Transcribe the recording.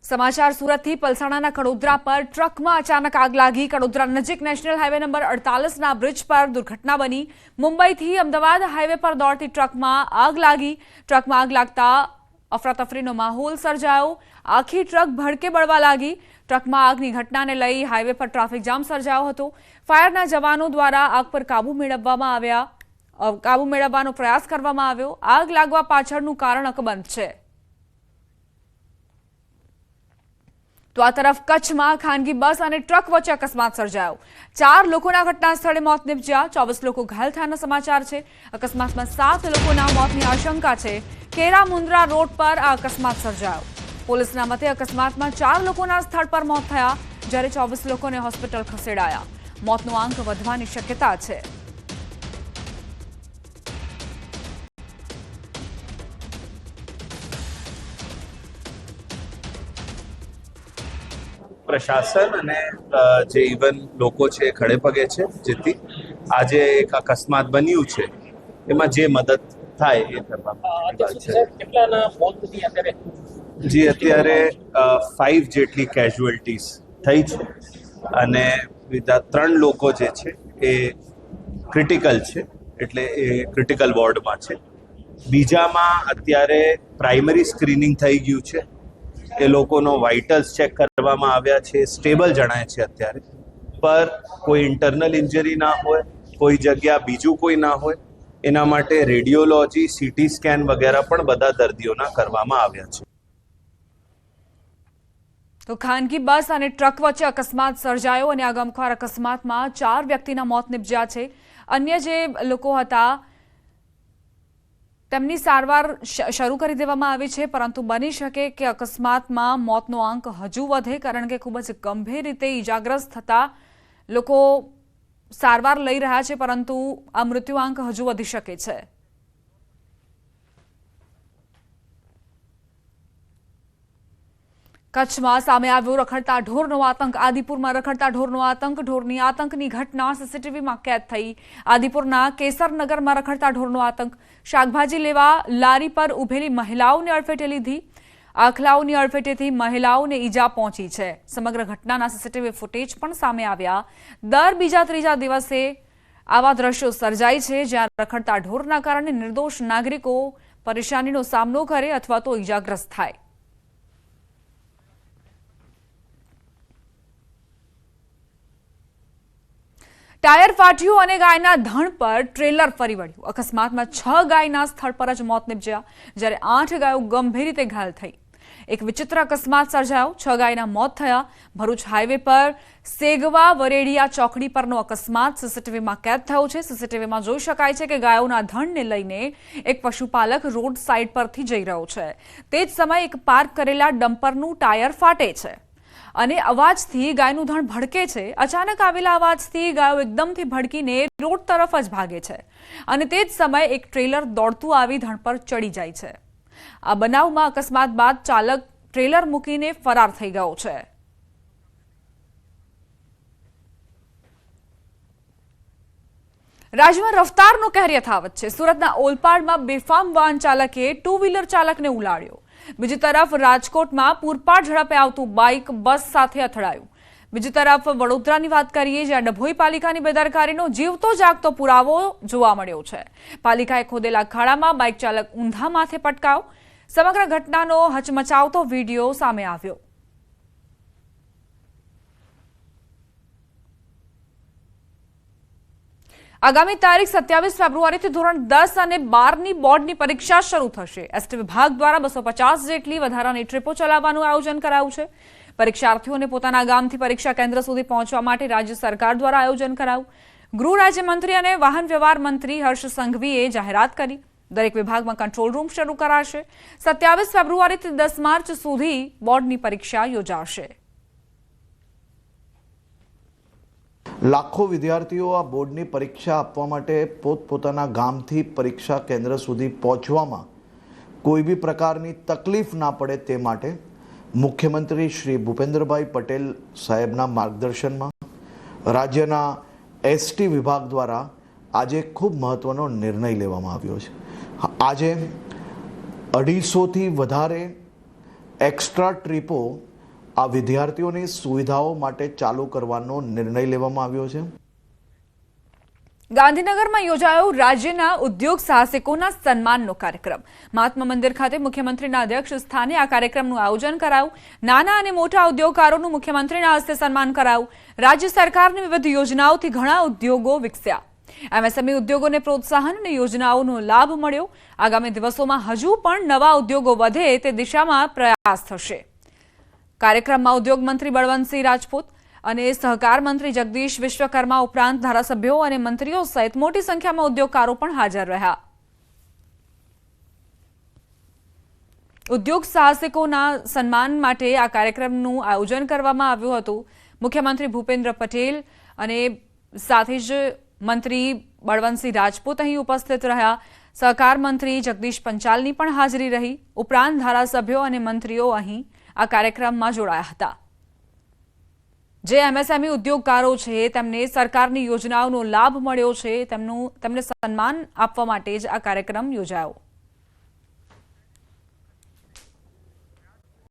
समाचार सूरतथी पलसाणाना कड़ोदरा पर ट्रक में अचानक आग लागी। कड़ोदरा नजीक नेशनल हाईवे नंबर 48 ना ब्रिज पर दुर्घटना बनी। मुंबई थी अमदावाद हाईवे पर दौड़ती ट्रक में आग लागी। ट्रक में आग लागता अफरातफरीनो माहौल सर्जायो। आखी ट्रक भड़के बळवा लागी। ट्रक में आगनी घटना ने लई हाईवे पर ट्राफिक जाम सर्जायो हतो। फायरना जवानों द्वारा आग पर काबू मेळवવાનો प्रयास करवामां આવ્યો। आग लागवा पाछळનું कारण અકબંધ છે। तो आ तरफ कच्छ में खानगी बस और ट्रक वच्चे अकस्मात सर्जायो। 4 लोकोना घटना स्थळे मौत निपज्या। 24 लोको घायल थयाना समाचार छे। अकस्मात में 7 लोकोना मौतनी आशंका छे। केरा मुंद्रा रोड पर आ अकस्मात सर्जायो। पोलीसना मते अकस्मात में 4 लोकोना स्थळ पर मौत थया, ज्यारे 24 लोकोने होस्पिटल खसेडाया। मौतनो आंक वधवानी शक्यता छे। प्रशासन અને જે ઇવન લોકો છે ખડે પગે છે, જેથી આજે એક અકસ્માત બન્યું છે એમાં જે મદદ થાય એ કરવામાં છે। જી અત્યારે 5 જેટલી કેઝ્યુઅલ્ટીઝ થઈ છે અને બીજા 3 લોકો જે છે એ ક્રિટિકલ છે, એટલે એ ક્રિટિકલ વોર્ડમાં છે। બીજામાં અત્યારે પ્રાઇમરી સ્ક્રીનિંગ થઈ ગયું છે। એ લોકોનો વાઇટલ્સ ચેક કરવામાં આવ્યા છે, સ્ટેબલ જણાય છે અત્યારે, પર કોઈ ઇન્ટરનલ ઇન્જરી ના હોય, કોઈ જગ્યા બીજું કોઈ ના હોય, એના માટે રેડિયોલોજી, સીટી સ્કેન વગેરે પણ બધા દર્દીઓના કરવામાં આવ્યા છે। तो खानगी बस और ट्रक वच्चे अकस्मात सर्जायो और आ गमख्वार अकस्मात में 4 व्यक्तिना मौत निपज्या छे। अन्य जे लोको हता તેમની સારવાર શરૂ કરી દેવામાં આવી છે, પરંતુ બની શકે કે અકસ્માતમાં મોતનો આંક હજુ વધે, કારણ કે ખૂબ જ ગંભીર રીતે ઈજાગ્રસ્ત થતા લોકો સારવાર લઈ રહ્યા છે, પરંતુ આ મૃત્યુ આંક હજુ વધી શકે છે। કચ્છમાં સામે આવ્યો રખડતા ઢોરનો આતંક। આદિપુરમાં રખડતા ઢોરનો આતંક। ઢોરની આતંકની ઘટના સીસીટીવીમાં કેદ થઈ। આદિપુરના કેસરનગરમાં રખડતા ઢોરનો આતંક। શાકભાજી લેવા લારી પર ઉભેલી મહિલાઓને અડફેટે લીધી। આખલાઓની અડફેટેથી મહિલાઓને ઈજા પહોંચી છે। સમગ્ર ઘટનાના સીસીટીવી ફૂટેજ પણ સામે આવ્યા। દર બીજા ત્રીજા દિવસે આવા દ્રશ્યો સર્જાય છે, જ્યાં રખડતા ઢોરના કારણે નિર્દોષ નાગરિકો પરેશાનીનો સામનો કરે અથવા તો ઈજાગ્રસ્ત થાય। टायर फाट्यु और गायना धण पर ट्रेलर फरी वळ्યું। अकस्मात में 6 गायना स्थल पर ज मौत निपज्या, જ્યારે 8 गायो गंभीर रीते घायल थई। एक विचित्र अकस्मात सर्जायो। 6 गायना मौत थया। भरूच हाईवे पर सेगवा वरेडिया चौकड़ी परनो अकस्मात सीसीटीवी में कैद थयो छे। सीसीटीवी में जोई शकाय छे के गायोना धणने लईने एक पशुपालक रोड साइड परथी जई रह्यो छे। ते ज समये एक पार्क करेला डम्परनुं टायर फाटे छे અને અવાજથી ગાયનું ધણ ભડકે છે। અચાનક આવેલા અવાજથી ગાયો એકદમથી ભડકીને રોડ તરફ જ ભાગે છે અને તે જ સમયે એક ટ્રેલર દોડતું આવી ધણ પર ચડી જાય છે। આ બનાવમાં અકસ્માત બાદ ચાલક ટ્રેલર મૂકીને ફરાર થઈ ગયો છે। રાજ્યમાં રફતારનો કહેર યથાવત છે। સુરતના ઓલપાડમાં બેફામ વાહન ચાલકે 2 વ્હીલર ચાલકને ઉલાડ્યો। બીજી તરફ રાજકોટમાં પૂરપાટ ઝડપે આવતું બાઇક બસ સાથે અથડાયું। બીજી તરફ વડોદરાની વાત કરીએ, જ્યાં ડભોઈ પાલિકાની બેદરકારીનો જીવતો જાગતો પુરાવો જોવા મળ્યો છે। પાલિકાએ ખોદેલા ખાડામાં બાઇક ચાલક ઊંધા માથે પટકાયો। સમગ્ર ઘટનાનો હચમચાવતો વિડીયો સામે આવ્યો। आगामी तारीख 27 फेब्रुआरी थी धोरण 10 और 12 बोर्ड की परीक्षा शुरू थशे। एसटी विभाग द्वारा 250 जेटली वधारानी ट्रीपो चलाववानुं आयोजन करायुं छे। परीक्षार्थीओने पोताना गामथी परीक्षा केन्द्र सुधी पहोंचवा माटे राज्य सरकार द्वारा आयोजन करायुं। गृह राज्यमंत्री और वाहन व्यवहार मंत्री हर्ष संघवीए जाहेरात करी। दरेक विभाग में कंट्रोल रूम शुरू कराशे। 27 फेब्रुआरी थी 10 मार्च सुधी बोर्डनी परीक्षा योजाशे। लाखों विद्यार्थीओ आ बोर्डनी परीक्षा आपवा माटे पोतपोताना गामथी परीक्षा केन्द्र सुधी पहोंचवामां कोई भी प्रकारनी तकलीफ ना पड़े ते माटे मुख्यमंत्री श्री भूपेन्द्रभाई पटेल साहेबना मार्गदर्शनमां राज्यना एसटी विभाग द्वारा आजे खूब महत्वनो निर्णय लेवामां आव्यो छे। आजे 250 थी वधारे एक्स्ट्रा ट्रीपो આ વિદ્યાર્થીઓની સુવિધાઓ માટે ચાલુ કરવાનો નિર્ણય લેવામાં આવ્યો છે. ગાંધીનગરમાં યોજાયો રાજ્યના ઉદ્યોગ સાહસિકોના સન્માનનો કાર્યક્રમ. મહાત્મા મંદિર ખાતે મુખ્યમંત્રીના અધ્યક્ષ સ્થાને આ કાર્યક્રમનું આયોજન કરાયું. નાના અને મોટા ઉદ્યોગકારોનું મુખ્યમંત્રીના હસ્તે સન્માન કરાયું. રાજ્ય સરકારની વિવિધ યોજનાઓથી ઘણા ઉદ્યોગો વિકસ્યા. એમએસએમઈ ઉદ્યોગોને પ્રોત્સાહન અને યોજનાઓનો લાભ મળ્યો. આગામી દિવસોમાં હજુ પણ નવા ઉદ્યોગો વધે તે દિશામાં પ્રયાસ થશે. કાર્યક્રમમાં ઉદ્યોગ મંત્રી બળવંતસિંહ રાજપૂત અને સહકાર મંત્રી જગદીશ વિશ્વકર્મા ઉપરાંત ધારાસભ્યો અને મંત્રીઓ સહિત મોટી સંખ્યામાં ઉદ્યોગકારો પણ હાજર રહ્યા. ઉદ્યોગ સાહસિકોના સન્માન માટે આ કાર્યક્રમનું આયોજન કરવામાં આવ્યું હતું. મુખ્યમંત્રી ભૂપેન્દ્ર પટેલ અને સાથે જ મંત્રી બળવંતસિંહ રાજપૂત અહીં ઉપસ્થિત રહ્યા. સહકાર મંત્રી જગદીશ પંચાલની પણ હાજરી રહી. ઉપરાંત ધારાસભ્યો અને મંત્રીઓ અહીં આ કાર્યક્રમમાં જોડાયા હતા. જે એમએસએમઈ ઉદ્યોગકારો છે તેમને સરકારની યોજનાઓનો લાભ મળ્યો છે તેમને સન્માન આપવા માટે જ આ કાર્યક્રમ યોજાયો.